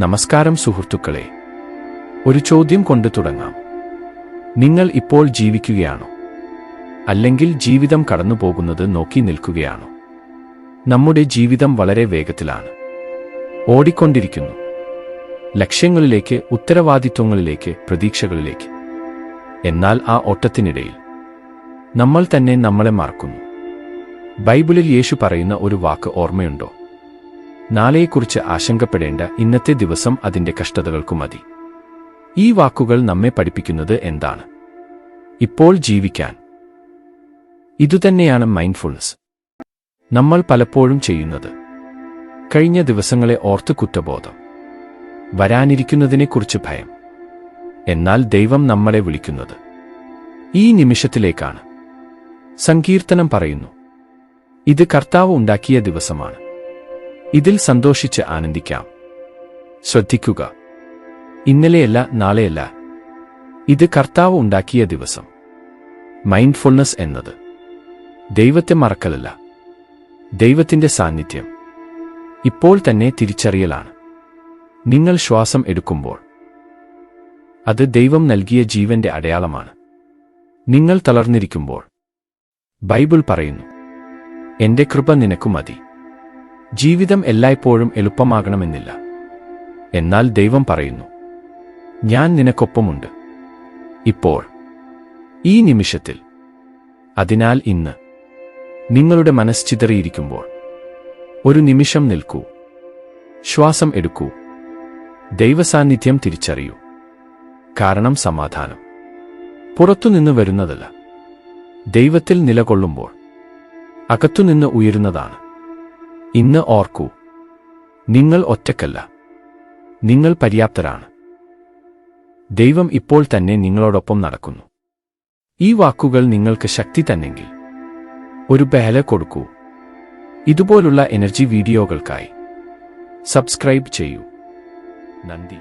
നമസ്കാരം സുഹൃത്തുക്കളെ, ഒരു ചോദ്യം കൊണ്ട് തുടങ്ങാം. നിങ്ങൾ ഇപ്പോൾ ജീവിക്കുകയാണോ? അല്ലെങ്കിൽ ജീവിതം കടന്നുപോകുന്നത് നോക്കി നിൽക്കുകയാണോ? നമ്മുടെ ജീവിതം വളരെ വേഗത്തിലാണ് ഓടിക്കൊണ്ടിരിക്കുന്നു. ലക്ഷ്യങ്ങളിലേക്ക്, ഉത്തരവാദിത്വങ്ങളിലേക്ക്, പ്രതീക്ഷകളിലേക്ക്. എന്നാൽ ആ ഓട്ടത്തിനിടയിൽ നമ്മൾ തന്നെ നമ്മളെ മറക്കുന്നു. ബൈബിളിൽ യേശു പറയുന്ന ഒരു വാക്ക് ഓർമ്മയുണ്ടോ? നാളെയെക്കുറിച്ച് ആശങ്കപ്പെടേണ്ട, ഇന്നത്തെ ദിവസം അതിന്റെ കഷ്ടതകൾക്കു മതി. ഈ വാക്കുകൾ നമ്മെ പഠിപ്പിക്കുന്നത് എന്താണ്? ഇപ്പോൾ ജീവിക്കാൻ. ഇതുതന്നെയാണ് മൈൻഡ്ഫുൾനെസ്. നമ്മൾ പലപ്പോഴും ചെയ്യുന്നത്. കഴിഞ്ഞ ദിവസങ്ങളെ ഓർത്ത് കുറ്റബോധം, വരാനിരിക്കുന്നതിനെക്കുറിച്ച് ഭയം. എന്നാൽ ദൈവം നമ്മളെ വിളിക്കുന്നത് ഈ നിമിഷത്തിലേക്കാണ്. സങ്കീർത്തനം പറയുന്നു, ഇത് കർത്താവ് ഉണ്ടാക്കിയ ദിവസമാണ്, ഇതിൽ സന്തോഷിച്ച് ആനന്ദിക്കാം. ശ്രദ്ധിക്കുക, ഇന്നലെയല്ല, നാളെയല്ല, ഇത് കർത്താവ് ഉണ്ടാക്കിയ ദിവസം. മൈൻഡ്ഫുൾനെസ് എന്നത് ദൈവത്തെ മറക്കലല്ല, ദൈവത്തിന്റെ സാന്നിധ്യം ഇപ്പോൾ തന്നെ തിരിച്ചറിയലാണ്. നിങ്ങൾ ശ്വാസം എടുക്കുമ്പോൾ അത് ദൈവം നൽകിയ ജീവന്റെ അടയാളമാണ്. നിങ്ങൾ തളർന്നിരിക്കുമ്പോൾ ബൈബിൾ പറയുന്നു, എന്റെ കൃപ നിനക്കു മതി. ജീവിതം എല്ലായ്പ്പോഴും എളുപ്പമാകണമെന്നില്ല. എന്നാൽ ദൈവം പറയുന്നു, ഞാൻ നിനക്കൊപ്പമുണ്ട് ഇപ്പോൾ, ഈ നിമിഷത്തിൽ. അതിനാൽ ഇന്ന് നിങ്ങളുടെ മനസ്സ് ചിതറിയിരിക്കുമ്പോൾ ഒരു നിമിഷം നിൽക്കൂ, ശ്വാസം എടുക്കൂ, ദൈവസാന്നിധ്യം തിരിച്ചറിയൂ. കാരണം സമാധാനം പുറത്തുനിന്ന് വരുന്നതല്ല, ദൈവത്തിൽ നിലകൊള്ളുമ്പോൾ അകത്തുനിന്ന് ഉയരുന്നതാണ്. ഇന്ന് ഓർക്കൂ, നിങ്ങൾ ഒറ്റക്കല്ല, നിങ്ങൾ പര്യാപ്തരാണ്. ദൈവം ഇപ്പോൾ തന്നെ നിങ്ങളോടൊപ്പം നടക്കുന്നു. ഈ വാക്കുകൾ നിങ്ങൾക്ക് ശക്തി തന്നെങ്കിൽ ഒരു ബഹല കൊടുക്കൂ. ഇതുപോലുള്ള എനർജി വീഡിയോകൾക്കായി സബ്സ്ക്രൈബ് ചെയ്യൂ. നന്ദി.